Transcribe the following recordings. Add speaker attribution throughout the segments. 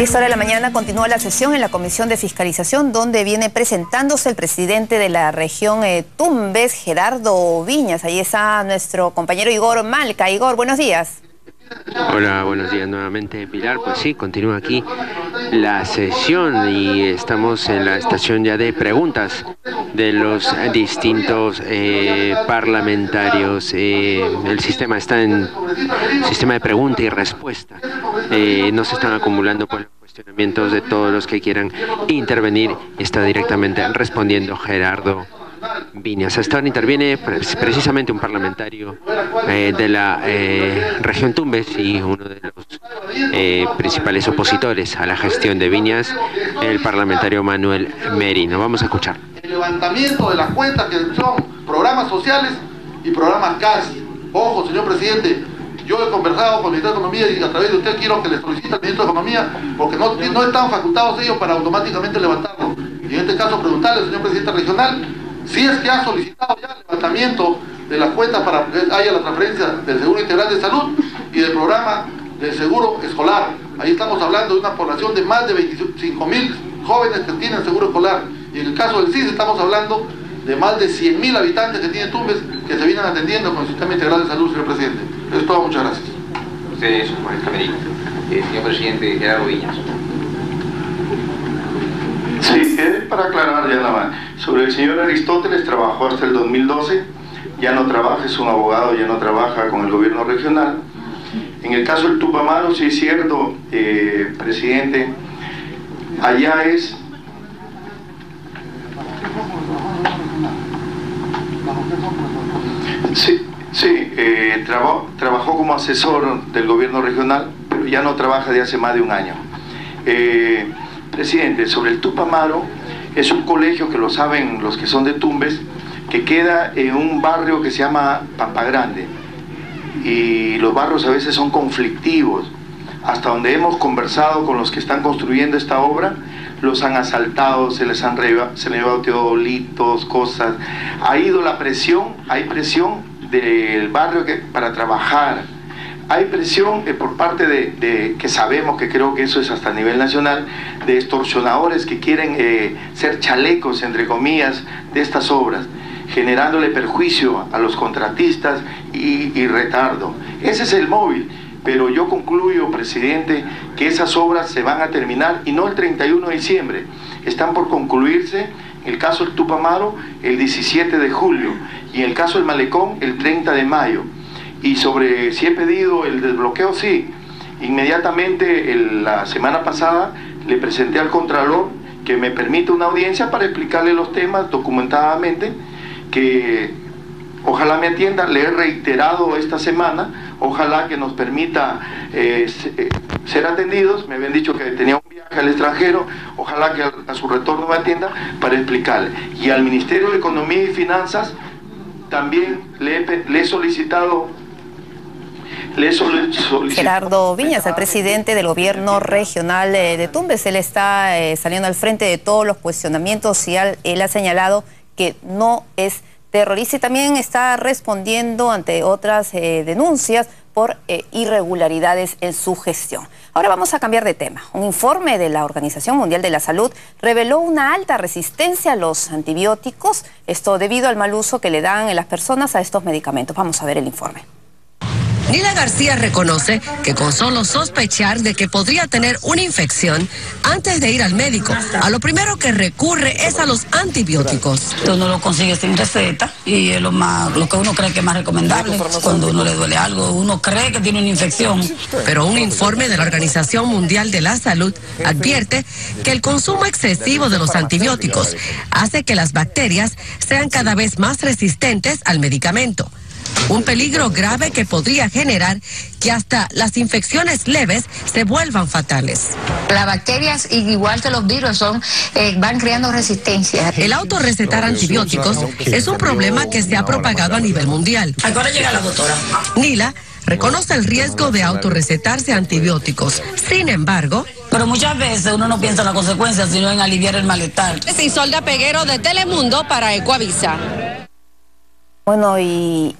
Speaker 1: Esta hora de la mañana continúa la sesión en la Comisión de Fiscalización, donde viene presentándose el presidente de la región Tumbes, Gerardo Viñas. Ahí está nuestro compañero Igor Malca. Igor, buenos días.
Speaker 2: Hola, buenos días nuevamente, Pilar. Pues sí, continúa aquí la sesión y estamos en la estación ya de preguntas de los distintos parlamentarios. El sistema está en sistema de pregunta y respuesta. No se están acumulando pues, los cuestionamientos de todos los que quieran intervenir. Está directamente respondiendo Gerardo Viñas. Hasta ahora interviene precisamente un parlamentario de la región Tumbes y uno de los principales opositores a la gestión de Viñas, el parlamentario Manuel Merino. Vamos a escuchar.
Speaker 3: El levantamiento de las cuentas que son programas sociales y programas CAS. Ojo, señor presidente, yo he conversado con el ministro de Economía y a través de usted quiero que le solicite al ministro de Economía, porque no están facultados ellos para automáticamente levantarlo. Y en este caso preguntarle al señor presidente regional si es que ha solicitado ya el levantamiento de las cuentas para que haya la transferencia del Seguro Integral de Salud y del programa del seguro escolar. Ahí estamos hablando de una población de más de 25.000 jóvenes que tienen seguro escolar. Y en el caso del CIS estamos hablando de más de 100.000 habitantes que tiene Tumbes que se vienen atendiendo con el Sistema Integral de Salud, señor presidente. Eso es todo, muchas gracias.
Speaker 4: Ustedes, por el camerino. Señor presidente Gerardo Viñas.
Speaker 5: Sí, para aclarar ya nada más. Sobre el señor Aristóteles, trabajó hasta el 2012, ya no trabaja, es un abogado, ya no trabaja con el gobierno regional. En el caso del Tupamaro, sí es cierto, presidente, allá es... Sí, trabajó como asesor del gobierno regional, pero ya no trabaja de hace más de un año. Presidente, sobre el Tupamaro, es un colegio que lo saben los que son de Tumbes, que queda en un barrio que se llama Pampa Grande. Y los barrios a veces son conflictivos. Hasta donde hemos conversado con los que están construyendo esta obra, los han asaltado, se les han llevado teodolitos, cosas. Ha ido la presión, hay presión del barrio para trabajar. Hay presión por parte de que sabemos, que creo que eso es hasta a nivel nacional, de extorsionadores que quieren ser chalecos, entre comillas, de estas obras, generándole perjuicio a los contratistas y retardo. Ese es el móvil, pero yo concluyo, presidente, que esas obras se van a terminar, y no el 31 de diciembre, están por concluirse, en el caso del Tupamaro, el 17 de julio, y en el caso del Malecón, el 30 de mayo. Y sobre si he pedido el desbloqueo, sí. Inmediatamente, la semana pasada, le presenté al Contralor que me permite una audiencia para explicarle los temas documentadamente, que ojalá me atienda. Le he reiterado esta semana, ojalá que nos permita ser atendidos. Me habían dicho que tenía un viaje al extranjero, ojalá que a su retorno me atienda para explicarle. Y al Ministerio de Economía y Finanzas también le he solicitado...
Speaker 1: Gerardo Viñas, el presidente del gobierno regional de Tumbes, él está saliendo al frente de todos los cuestionamientos y él ha señalado que no es terrorista y también está respondiendo ante otras denuncias por irregularidades en su gestión. Ahora vamos a cambiar de tema. Un informe de la Organización Mundial de la Salud reveló una alta resistencia a los antibióticos, esto debido al mal uso que le dan las personas a estos medicamentos. Vamos a ver el informe.
Speaker 6: Nila García reconoce que con solo sospechar de que podría tener una infección, antes de ir al médico, a lo primero que recurre es a los antibióticos.
Speaker 7: Uno lo consigue sin receta y es lo que uno cree que es más recomendable. Cuando uno le duele algo, uno cree que tiene una infección.
Speaker 6: Pero un informe de la Organización Mundial de la Salud advierte que el consumo excesivo de los antibióticos hace que las bacterias sean cada vez más resistentes al medicamento. Un peligro grave que podría generar que hasta las infecciones leves se vuelvan fatales.
Speaker 8: Las bacterias, igual que los virus, van creando resistencia.
Speaker 6: El autorrecetar antibióticos es un problema que se ha propagado a nivel mundial.
Speaker 7: Ahora llega la doctora.
Speaker 6: Nila reconoce el riesgo de autorrecetarse antibióticos. Sin embargo...
Speaker 7: Pero muchas veces uno no piensa en las consecuencias, sino en aliviar el malestar.
Speaker 6: Isolda Peguero de Telemundo para Ecoavisa.
Speaker 1: Bueno, y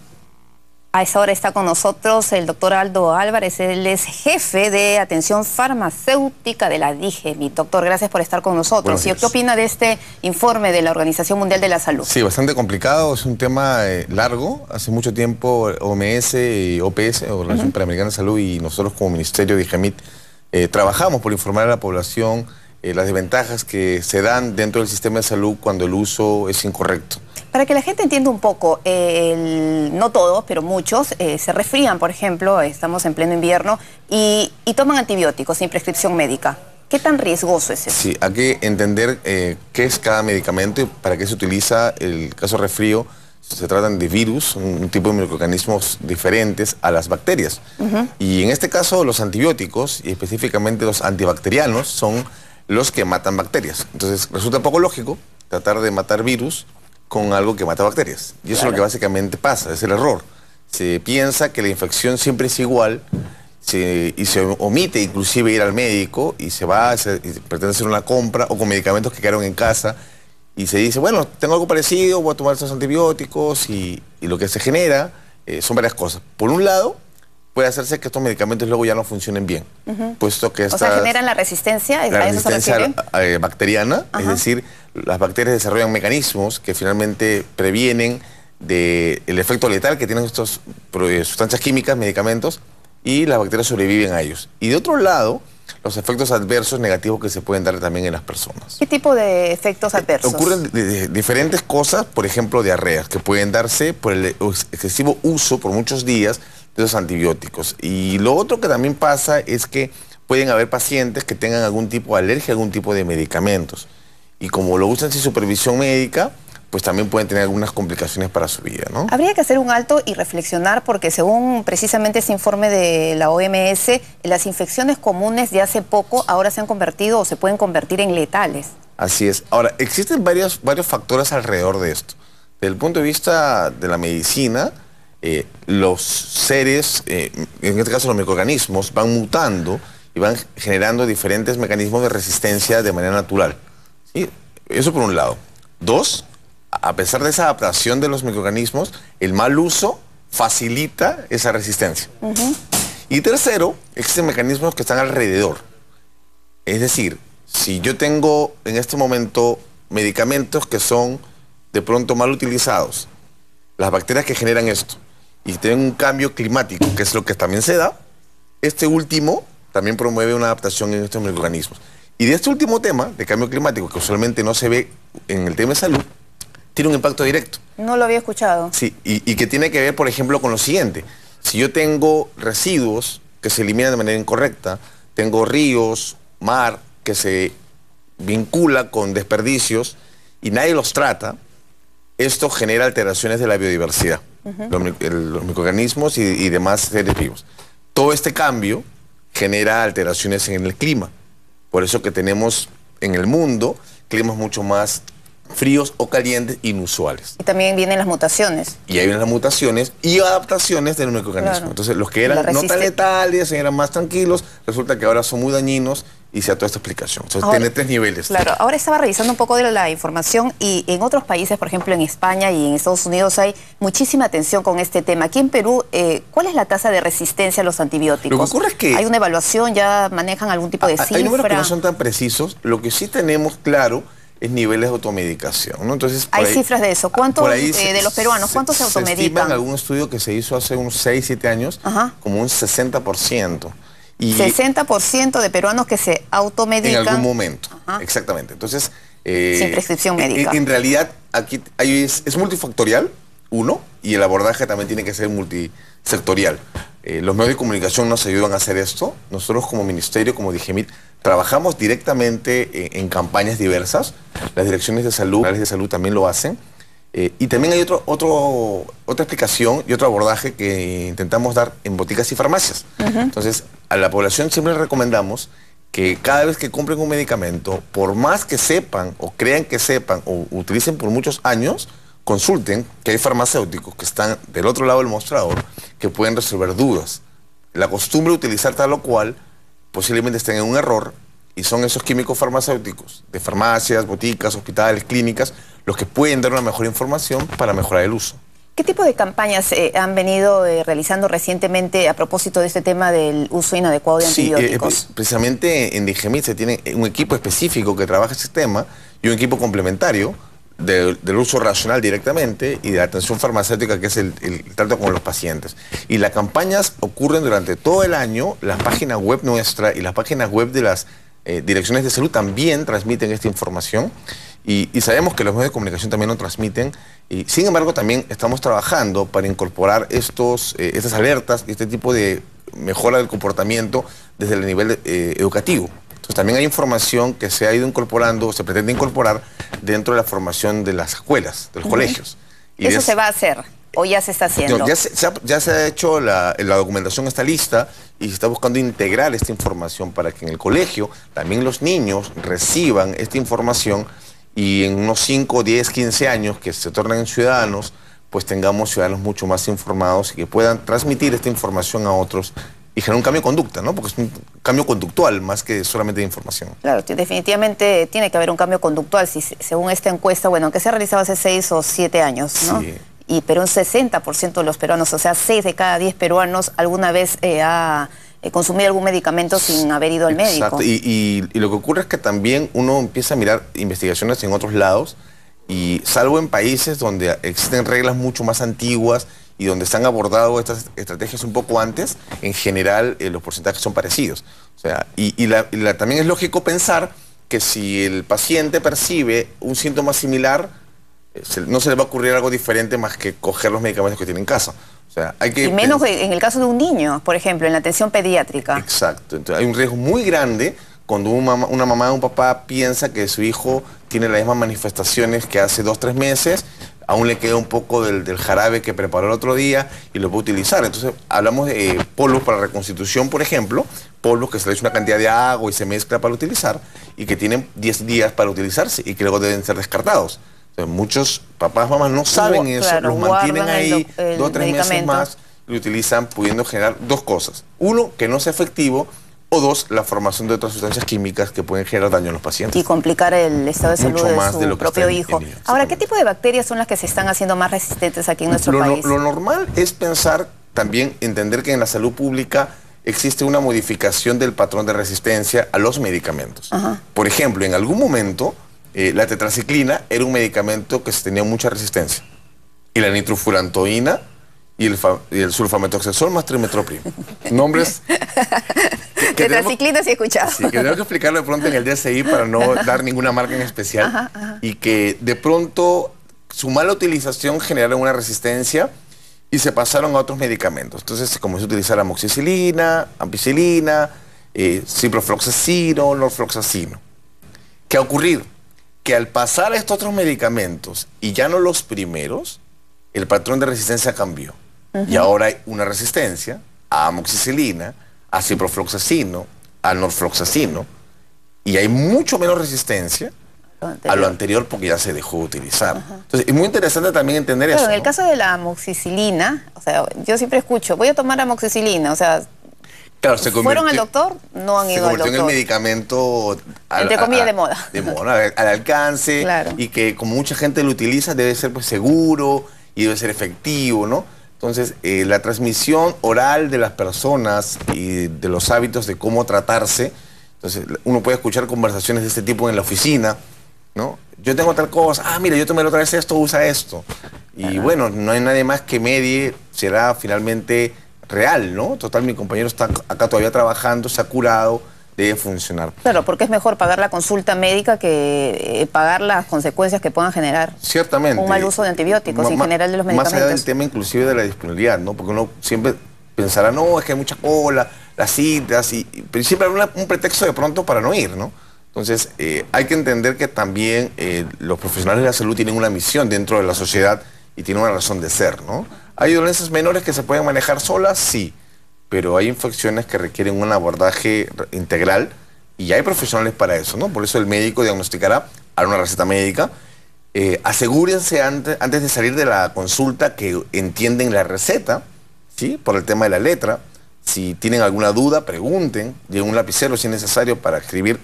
Speaker 1: A esa hora está con nosotros el doctor Aldo Álvarez, él es jefe de atención farmacéutica de la DIGEMIT. Doctor, gracias por estar con nosotros. ¿Y qué opina de este informe de la Organización Mundial de la Salud?
Speaker 9: Sí, bastante complicado, es un tema largo. Hace mucho tiempo OMS y OPS, Organización Panamericana de Salud, y nosotros como Ministerio de DIGEMIT trabajamos por informar a la población las desventajas que se dan dentro del sistema de salud cuando el uso es incorrecto.
Speaker 1: Para que la gente entienda un poco, no todos, pero muchos, se resfrían, por ejemplo, estamos en pleno invierno, y toman antibióticos sin prescripción médica. ¿Qué tan riesgoso es eso?
Speaker 9: Sí, hay que entender qué es cada medicamento y para qué se utiliza. El caso de resfrío, se tratan de virus, un tipo de microorganismos diferentes a las bacterias. Y en este caso los antibióticos, y específicamente los antibacterianos, son los que matan bacterias. Entonces resulta poco lógico tratar de matar virus con algo que mata bacterias. Y eso es lo que básicamente pasa, es el error. Se piensa que la infección siempre es igual y se omite inclusive ir al médico y se va, pretende hacer una compra o con medicamentos que quedaron en casa y se dice, bueno, tengo algo parecido, voy a tomar estos antibióticos y lo que se genera son varias cosas. Por un lado, puede hacerse que estos medicamentos luego ya no funcionen bien, puesto que
Speaker 1: generan la resistencia,
Speaker 9: bacteriana, es decir, las bacterias desarrollan mecanismos que finalmente previenen del efecto letal que tienen estas sustancias químicas, medicamentos, y las bacterias sobreviven a ellos. Y de otro lado, los efectos adversos negativos que se pueden dar también en las personas.
Speaker 1: ¿Qué tipo de efectos adversos?
Speaker 9: Ocurren diferentes cosas, por ejemplo, diarreas, que pueden darse por el excesivo uso por muchos días de los antibióticos. Y lo otro que también pasa es que pueden haber pacientes que tengan algún tipo de alergia a algún tipo de medicamentos. Y como lo usan sin supervisión médica, pues también pueden tener algunas complicaciones para su vida, ¿no?
Speaker 1: Habría que hacer un alto y reflexionar porque según precisamente ese informe de la OMS, las infecciones comunes de hace poco ahora se han convertido o se pueden convertir en letales.
Speaker 9: Así es. Ahora, existen varios factores alrededor de esto. Desde el punto de vista de la medicina, los seres, en este caso los microorganismos, van mutando y van generando diferentes mecanismos de resistencia de manera natural. ¿Sí? Eso por un lado. Dos, a pesar de esa adaptación de los microorganismos, el mal uso facilita esa resistencia. Y tercero, existen mecanismos que están alrededor. Es decir, si yo tengo en este momento medicamentos que son de pronto mal utilizados, las bacterias que generan esto, y tienen un cambio climático, que es lo que también se da, este último también promueve una adaptación en estos microorganismos. Y de este último tema, de cambio climático, que usualmente no se ve en el tema de salud, tiene un impacto directo.
Speaker 1: No lo había escuchado.
Speaker 9: Sí, y que tiene que ver, por ejemplo, con lo siguiente. Si yo tengo residuos que se eliminan de manera incorrecta, tengo ríos, mar, que se vincula con desperdicios y nadie los trata, esto genera alteraciones de la biodiversidad, los microorganismos y demás seres vivos. Todo este cambio genera alteraciones en el clima. Por eso que tenemos en el mundo climas mucho más fríos o calientes inusuales.
Speaker 1: Y también vienen las mutaciones.
Speaker 9: Y ahí vienen las mutaciones y adaptaciones del microorganismo. Claro. Entonces, los que eran no tan letales, eran más tranquilos, resulta que ahora son muy dañinos y se da toda esta explicación. Entonces, ahora, tiene tres niveles.
Speaker 1: Claro, ahora estaba revisando un poco de la información y en otros países, por ejemplo en España y en Estados Unidos, hay muchísima atención con este tema. Aquí en Perú, ¿cuál es la tasa de resistencia a los antibióticos?
Speaker 9: Lo que ocurre es que
Speaker 1: ¿hay una evaluación? ¿Ya manejan algún tipo de cifra?
Speaker 9: Hay números que no son tan precisos. Lo que sí tenemos claro es niveles de automedicación, ¿no? Entonces,
Speaker 1: ¿hay cifras de eso? ¿Cuántos de los peruanos, cuántos se automedican?
Speaker 9: Se estima en algún estudio que se hizo hace unos 6, 7 años, como un 60%.
Speaker 1: Y 60% de peruanos que se automedican.
Speaker 9: En algún momento, exactamente. Entonces,
Speaker 1: sin prescripción médica.
Speaker 9: En realidad, aquí es multifactorial, uno, y el abordaje también tiene que ser multisectorial. Los medios de comunicación nos ayudan a hacer esto. Nosotros como ministerio, como DIGEMIT, trabajamos directamente en campañas diversas. Las direcciones de salud también lo hacen. Y también hay otra explicación y otro abordaje que intentamos dar en boticas y farmacias. Entonces, a la población siempre le recomendamos que cada vez que compren un medicamento, por más que sepan o crean que sepan o utilicen por muchos años, consulten que hay farmacéuticos que están del otro lado del mostrador que pueden resolver dudas. La costumbre de utilizar tal o cual posiblemente estén en un error y son esos químicos farmacéuticos de farmacias, boticas, hospitales, clínicas, los que pueden dar una mejor información para mejorar el uso.
Speaker 1: ¿Qué tipo de campañas han venido realizando recientemente a propósito de este tema del uso inadecuado de antibióticos?
Speaker 9: Precisamente en DIGEMIT se tiene un equipo específico que trabaja ese tema y un equipo complementario del uso racional directamente y de la atención farmacéutica, que es el trato con los pacientes. Y las campañas ocurren durante todo el año. Las páginas web nuestra y las páginas web de las direcciones de salud también transmiten esta información. Y sabemos que los medios de comunicación también lo transmiten. Y sin embargo, también estamos trabajando para incorporar estas alertas y este tipo de mejora del comportamiento desde el nivel educativo. Entonces, también hay información que se ha ido incorporando, se pretende incorporar dentro de la formación de las escuelas, de los colegios. Y
Speaker 1: ¿eso se va a hacer o ya se está haciendo?
Speaker 9: No, ya se ha hecho, la documentación está lista y se está buscando integrar esta información para que en el colegio también los niños reciban esta información y en unos 5, 10, 15 años que se tornen ciudadanos, pues tengamos ciudadanos mucho más informados y que puedan transmitir esta información a otros y generar un cambio de conducta, ¿no? Porque es un cambio conductual más que solamente de información.
Speaker 1: Claro, definitivamente tiene que haber un cambio conductual, según esta encuesta, bueno, que se ha realizado hace 6 o 7 años, ¿no? Sí. Pero un 60% de los peruanos, o sea, 6 de cada 10 peruanos alguna vez ha consumido algún medicamento sin haber ido al médico.
Speaker 9: Exacto, y lo que ocurre es que también uno empieza a mirar investigaciones en otros lados y salvo en países donde existen reglas mucho más antiguas y donde se han abordado estas estrategias un poco antes, en general los porcentajes son parecidos. O sea, también es lógico pensar que si el paciente percibe un síntoma similar, no se le va a ocurrir algo diferente más que coger los medicamentos que tiene en casa. O sea, hay que...
Speaker 1: Y menos en el caso de un niño, por ejemplo, en la atención pediátrica.
Speaker 9: Exacto. Entonces, hay un riesgo muy grande cuando una mamá o un papá piensa que su hijo tiene las mismas manifestaciones que hace 2 o 3 meses, aún le queda un poco del jarabe que preparó el otro día y lo puede utilizar. Entonces, hablamos de polvos para reconstitución, por ejemplo, polvos que se le echa una cantidad de agua y se mezcla para utilizar y que tienen 10 días para utilizarse y que luego deben ser descartados. Entonces, muchos papás, mamás no saben eso, claro, los mantienen ahí 2 o 3 meses más y lo utilizan pudiendo generar 2 cosas. 1, que no sea efectivo, o 2, la formación de otras sustancias químicas que pueden generar daño a los pacientes.
Speaker 1: Y complicar el estado de salud de su propio hijo. Ahora, ¿qué tipo de bacterias son las que se están haciendo más resistentes aquí en nuestro país?
Speaker 9: Lo normal es pensar, también entender que en la salud pública existe una modificación del patrón de resistencia a los medicamentos. Ajá. Por ejemplo, en algún momento, la tetraciclina era un medicamento que tenía mucha resistencia. Y la nitrofurantoína y el sulfametoxazol más trimetoprim. Nombres...
Speaker 1: Tetraciclina sí he escuchado.
Speaker 9: Sí, que tengo que explicarlo de pronto en el DSI para no dar ninguna marca en especial. Ajá, ajá. Y que de pronto su mala utilización generaron una resistencia y se pasaron a otros medicamentos. Entonces se comenzó a utilizar amoxicilina, ampicilina, ciprofloxacino, norfloxacino. ¿Qué ha ocurrido? Que al pasar a estos otros medicamentos y ya no los primeros, el patrón de resistencia cambió. Y ahora hay una resistencia a amoxicilina, a ciprofloxacino, a norfloxacino, y hay mucho menos resistencia a lo anterior porque ya se dejó de utilizar. Entonces, es muy interesante también entender eso.
Speaker 1: En el caso de la amoxicilina, o sea, yo siempre escucho, voy a tomar amoxicilina, o sea,
Speaker 9: claro,
Speaker 1: ¿fueron al doctor? No han ido al doctor.
Speaker 9: Se convirtió en el medicamento...
Speaker 1: Entre comillas, de moda.
Speaker 9: De moda, al alcance, claro. Y que como mucha gente lo utiliza, debe ser pues, seguro y debe ser efectivo, ¿no? Entonces, la transmisión oral de las personas y de los hábitos de cómo tratarse, entonces uno puede escuchar conversaciones de este tipo en la oficina, ¿no? Yo tengo tal cosa, mira, yo tomé la otra vez esto, usa esto. Y bueno, no hay nadie más que medie, será finalmente real, ¿no? Total, mi compañero está acá todavía trabajando, se ha curado, debe funcionar.
Speaker 1: Claro, porque es mejor pagar la consulta médica que pagar las consecuencias que puedan generar.
Speaker 9: Ciertamente.
Speaker 1: Un mal uso de antibióticos en general de los medicamentos.
Speaker 9: Más allá del tema inclusive de la disponibilidad, ¿no? Porque uno siempre pensará, no, es que hay mucha cola, las citas, pero siempre hay un pretexto de pronto para no ir, ¿no? Entonces, hay que entender que también los profesionales de la salud tienen una misión dentro de la sociedad y tienen una razón de ser, ¿no? ¿Hay dolencias menores que se pueden manejar solas? Sí. Pero hay infecciones que requieren un abordaje integral y hay profesionales para eso, ¿no? Por eso el médico diagnosticará, hará una receta médica. Asegúrense antes de salir de la consulta que entienden la receta, ¿sí? Por el tema de la letra. Si tienen alguna duda, pregunten, lleven un lapicero si es necesario para escribir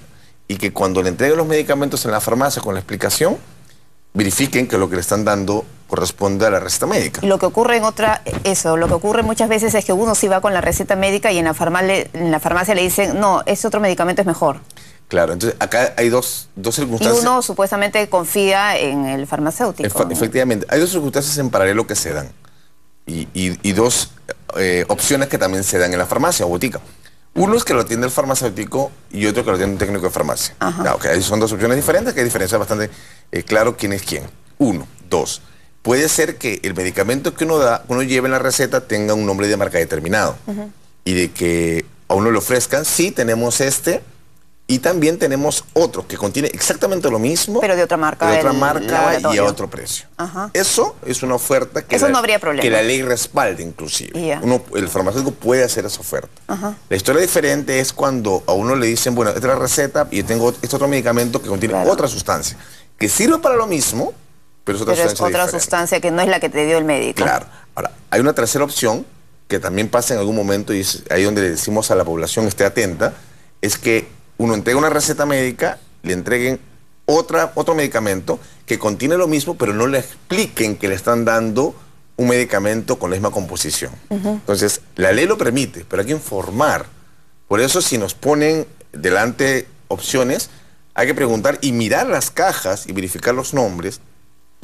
Speaker 9: y que cuando le entreguen los medicamentos en la farmacia con la explicación, verifiquen que lo que le están dando corresponde a la receta médica.
Speaker 1: Y lo que ocurre lo que ocurre muchas veces es que uno sí va con la receta médica y en la farmacia le dicen, no, ese otro medicamento es mejor.
Speaker 9: Claro, entonces acá hay dos circunstancias.
Speaker 1: Y uno supuestamente confía en el farmacéutico.
Speaker 9: Efectivamente, hay dos circunstancias en paralelo que se dan. Y dos opciones que también se dan en la farmacia o botica. Uno es que lo atiende el farmacéutico y otro que lo atiende un técnico de farmacia. Okay, son dos opciones diferentes, que hay diferencia bastante claro quién es quién. Uno. Dos. Puede ser que el medicamento que uno lleve en la receta tenga un nombre de marca determinado. Y de que a uno le ofrezcan, sí, tenemos este, y también tenemos otro que contiene exactamente lo mismo,
Speaker 1: pero de otra marca,
Speaker 9: y a otro precio. Eso es una oferta que,
Speaker 1: no habría problema,
Speaker 9: que la ley respalde inclusive. El farmacéutico puede hacer esa oferta. La historia diferente es cuando a uno le dicen, bueno, esta es la receta y yo tengo este otro medicamento que contiene otra sustancia, que sirve para lo mismo, pero es otra sustancia
Speaker 1: que no es la que te dio el médico.
Speaker 9: Claro. Ahora, hay una tercera opción que también pasa en algún momento, y es ahí donde le decimos a la población esté atenta, es que uno entrega una receta médica, le entreguen otro medicamento que contiene lo mismo, pero no le expliquen que le están dando un medicamento con la misma composición. Entonces, la ley lo permite, pero hay que informar. Por eso, si nos ponen delante opciones, hay que preguntar y mirar las cajas y verificar los nombres.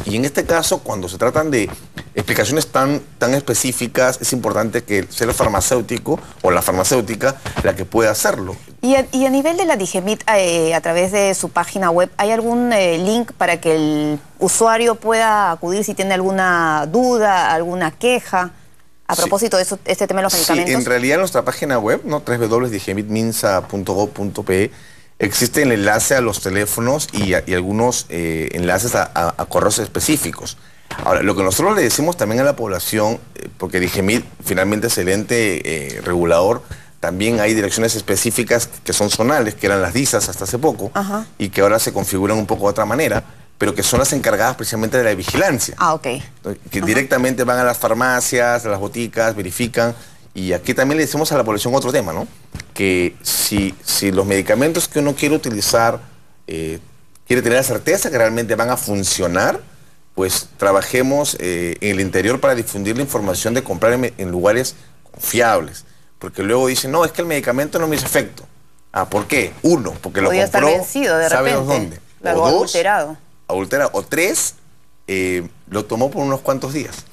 Speaker 9: Y en este caso, cuando se tratan de explicaciones tan específicas, es importante que sea el farmacéutico o la farmacéutica la que pueda hacerlo.
Speaker 1: Y a nivel de la Digemit, a través de su página web, ¿hay algún link para que el usuario pueda acudir si tiene alguna duda, alguna queja? A propósito de este tema de los medicamentos.
Speaker 9: Sí, en realidad en nuestra página web, ¿no? www.digemitminsa.gov.pe, existe el enlace a los teléfonos y algunos enlaces a correos específicos. Ahora, lo que nosotros le decimos también a la población, porque Digemit finalmente es el ente regulador, también hay direcciones específicas que son zonales, que eran las DISAs hasta hace poco, y que ahora se configuran un poco de otra manera, pero que son las encargadas precisamente de la vigilancia. Que directamente van a las farmacias, a las boticas, verifican. Y aquí también le decimos a la población otro tema, ¿no? Que si los medicamentos que uno quiere utilizar, quiere tener la certeza que realmente van a funcionar, pues trabajemos en el interior para difundir la información de comprar en lugares confiables. Porque luego dicen, no, es que el medicamento no me hizo efecto. ¿Por qué? Uno, porque lo compró,
Speaker 1: estar vencido de repente.
Speaker 9: ¿Sabes dónde?
Speaker 1: Claro,
Speaker 9: o dos,
Speaker 1: adulterado.
Speaker 9: O tres, lo tomó por unos cuantos días.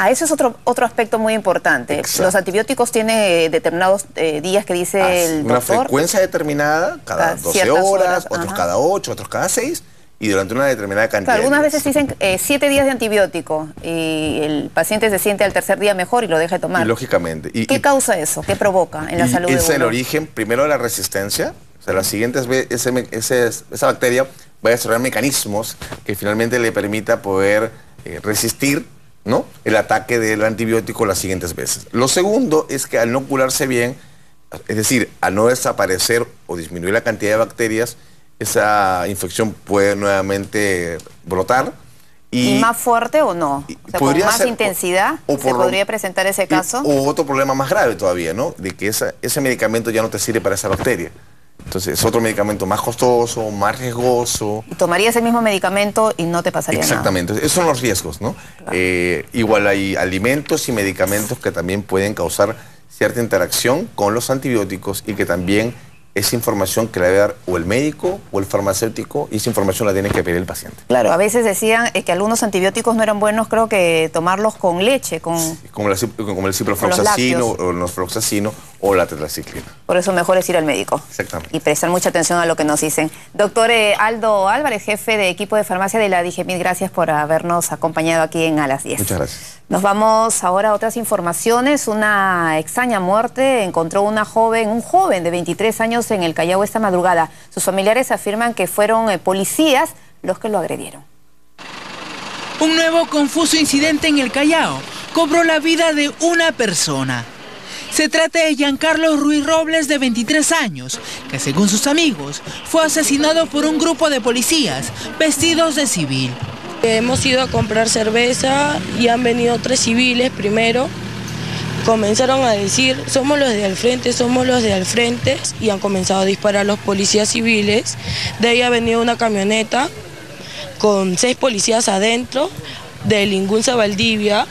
Speaker 1: Eso es otro aspecto muy importante.
Speaker 9: Exacto.
Speaker 1: Los antibióticos tienen determinados días que dice el doctor.
Speaker 9: Una frecuencia determinada, cada 12 horas, otros cada 8, otros cada 6, y durante una determinada cantidad.
Speaker 1: Algunas veces dicen 7 días de antibiótico y el paciente se siente al tercer día mejor y lo deja de tomar.
Speaker 9: Y lógicamente.
Speaker 1: ¿Qué causa eso? ¿Qué provoca en la salud de uno?
Speaker 9: Es el origen, primero, de la resistencia. O sea, las siguientes veces esa bacteria va a desarrollar mecanismos que finalmente le permita poder resistir, ¿no?, el ataque del antibiótico las siguientes veces. Lo segundo es que al no curarse bien, es decir, al no desaparecer o disminuir la cantidad de bacterias, esa infección puede nuevamente brotar.
Speaker 1: ¿Y más fuerte o no? O sea, ¿con más intensidad se podría presentar ese caso?
Speaker 9: O otro problema más grave todavía, ¿no? De que ese medicamento ya no te sirve para esa bacteria. Entonces es otro medicamento más costoso, más riesgoso.
Speaker 1: Y tomarías el mismo medicamento y no te pasaría nada.
Speaker 9: Exactamente, esos son los riesgos, ¿no? Claro. Igual hay alimentos y medicamentos que también pueden causar cierta interacción con los antibióticos y que también esa información que la debe dar o el médico o el farmacéutico, y esa información la tiene que pedir el paciente.
Speaker 1: Claro, a veces decían que algunos antibióticos no eran buenos, creo que tomarlos con leche, como
Speaker 9: el ciprofloxacino o el norfloxacino o la tetraciclina.
Speaker 1: Por eso mejor es ir al médico.
Speaker 9: Exactamente.
Speaker 1: Y prestar mucha atención a lo que nos dicen. Doctor Aldo Álvarez, jefe de equipo de farmacia de la Digemit, gracias por habernos acompañado aquí en A las 10.
Speaker 9: Muchas gracias.
Speaker 1: Nos vamos ahora a otras informaciones. Una extraña muerte encontró un joven de 23 años en el Callao esta madrugada. Sus familiares afirman que fueron policías los que lo agredieron.
Speaker 10: Un nuevo confuso incidente en el Callao cobró la vida de una persona. Se trata de Giancarlo Ruiz Robles, de 23 años, que según sus amigos fue asesinado por un grupo de policías vestidos de civil.
Speaker 11: Hemos ido a comprar cerveza y han venido 3 civiles primero. Comenzaron a decir, somos los de al frente, somos los de al frente, y han comenzado a disparar a los policías civiles. De ahí ha venido una camioneta, con 6 policías adentro de Lingünza, Valdivia.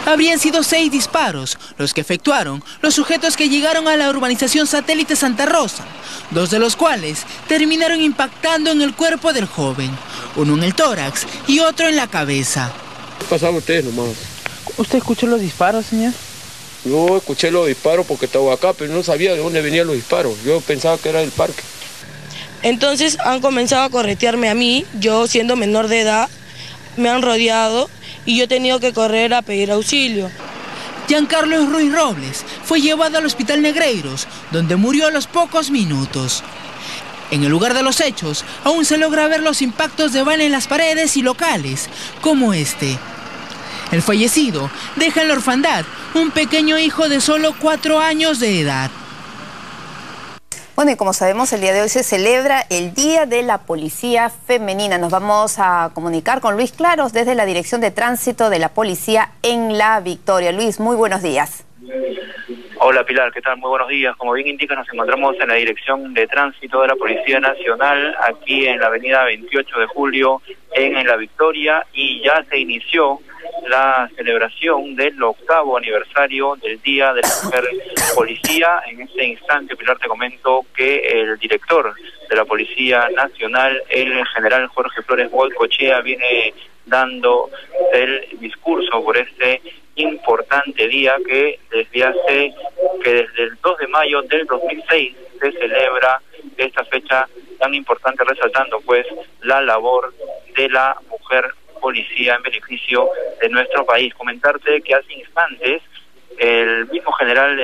Speaker 10: Habrían sido 6 disparos los que efectuaron los sujetos que llegaron a la urbanización Satélite Santa Rosa, 2 de los cuales terminaron impactando en el cuerpo del joven, uno en el tórax y otro en la cabeza.
Speaker 12: ¿Qué pasaban ustedes nomás?
Speaker 10: ¿Usted escuchó los disparos, señor?
Speaker 12: Yo escuché los disparos porque estaba acá, pero no sabía de dónde venían los disparos. Yo pensaba que era del parque.
Speaker 11: Entonces han comenzado a corretearme a mí, yo siendo menor de edad, me han rodeado y yo he tenido que correr a pedir auxilio.
Speaker 10: Giancarlo Ruiz Robles fue llevado al Hospital Negreiros, donde murió a los pocos minutos. En el lugar de los hechos, aún se logra ver los impactos de bala en las paredes y locales, como este. El fallecido deja en la orfandad un pequeño hijo de solo 4 años de edad.
Speaker 1: Bueno, y como sabemos, el día de hoy se celebra el Día de la Policía Femenina. Nos vamos a comunicar con Luis Claros desde la Dirección de Tránsito de la Policía en La Victoria. Luis, muy buenos días.
Speaker 13: Hola Pilar, ¿qué tal? Muy buenos días. Como bien indica, nos encontramos en la Dirección de Tránsito de la Policía Nacional, aquí en la avenida 28 de Julio, en La Victoria, y ya se inició la celebración del 8º aniversario del Día de la Mujer Policía. En este instante, Pilar, te comento que el director de la Policía Nacional, el general Jorge Flores Goicoechea, viene dando el discurso por este importante día que desde el 2 de mayo del 2006 se celebra esta fecha tan importante, resaltando pues la labor de la mujer policía en beneficio de nuestro país. Comentarte que hace instantes el mismo general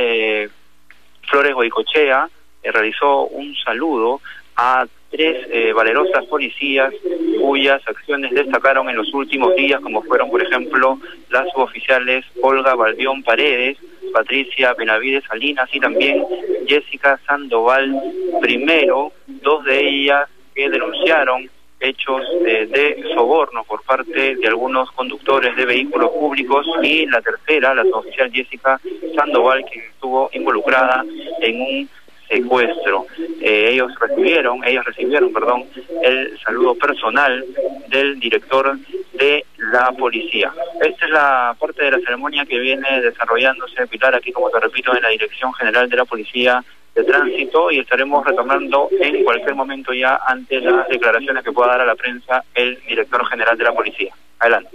Speaker 13: Flores Goicoechea realizó un saludo a 3 valerosas policías cuyas acciones destacaron en los últimos días, como fueron, por ejemplo, las suboficiales Olga Baldión Paredes, Patricia Benavides Salinas y también Jessica Sandoval Primero, 2 de ellas que denunciaron hechos de soborno por parte de algunos conductores de vehículos públicos, y la tercera, la suboficial Jessica Sandoval, quien estuvo involucrada en un secuestro. Ellas recibieron, el saludo personal del director de la policía. Esta es la parte de la ceremonia que viene desarrollándose, Pilar, aquí, como te repito, en la Dirección General de la Policía de Tránsito, y estaremos retomando en cualquier momento ya ante las declaraciones que pueda dar a la prensa el director general de la policía. Adelante.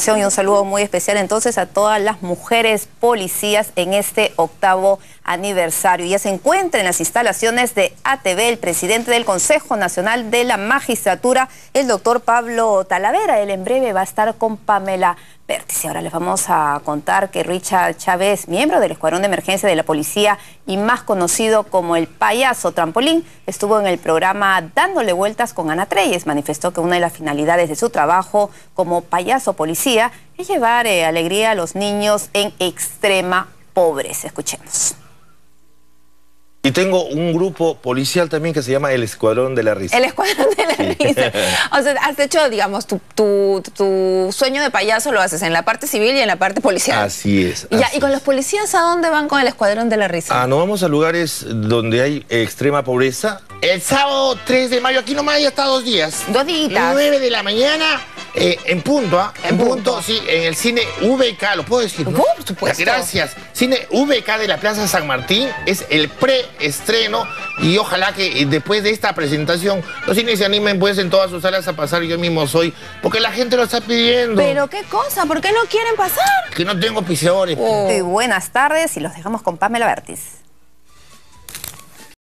Speaker 1: Y un saludo muy especial entonces a todas las mujeres policías en este 8º aniversario. Ya se encuentra en las instalaciones de ATV el presidente del Consejo Nacional de la Magistratura, el doctor Pablo Talavera. Él en breve va a estar con Pamela Vértiz. Ahora les vamos a contar que Richard Chávez, miembro del Escuadrón de Emergencia de la Policía y más conocido como el Payaso Trampolín, estuvo en el programa Dándole Vueltas con Ana Treyes. Manifestó que una de las finalidades de su trabajo como payaso policía es llevar alegría a los niños en extrema pobreza. Escuchemos.
Speaker 14: Y tengo un grupo policial también que se llama el Escuadrón de la Risa.
Speaker 15: El Escuadrón de la Risa. O sea, has hecho, digamos, tu sueño de payaso lo haces en la parte civil y en la parte policial.
Speaker 14: Así es.
Speaker 15: ¿Y con los policías a dónde van con el Escuadrón de la Risa?
Speaker 14: Nos vamos a lugares donde hay extrema pobreza.
Speaker 16: El sábado 3 de mayo, aquí nomás ya está 2 días.
Speaker 15: 2 días.
Speaker 16: 9 de la mañana. En punto, en punto, sí, en el cine VK, ¿lo puedo decir? ¿No?
Speaker 15: Por supuesto.
Speaker 16: Gracias. Cine VK de la Plaza San Martín es el preestreno, y ojalá que después de esta presentación los cines se animen pues en todas sus salas a pasar. Yo mismo soy, porque la gente lo está pidiendo.
Speaker 15: ¿Pero qué cosa? ¿Por qué no quieren pasar?
Speaker 16: Que no tengo piseadores.
Speaker 1: Muy buenas tardes y los dejamos con Pamela Vértiz.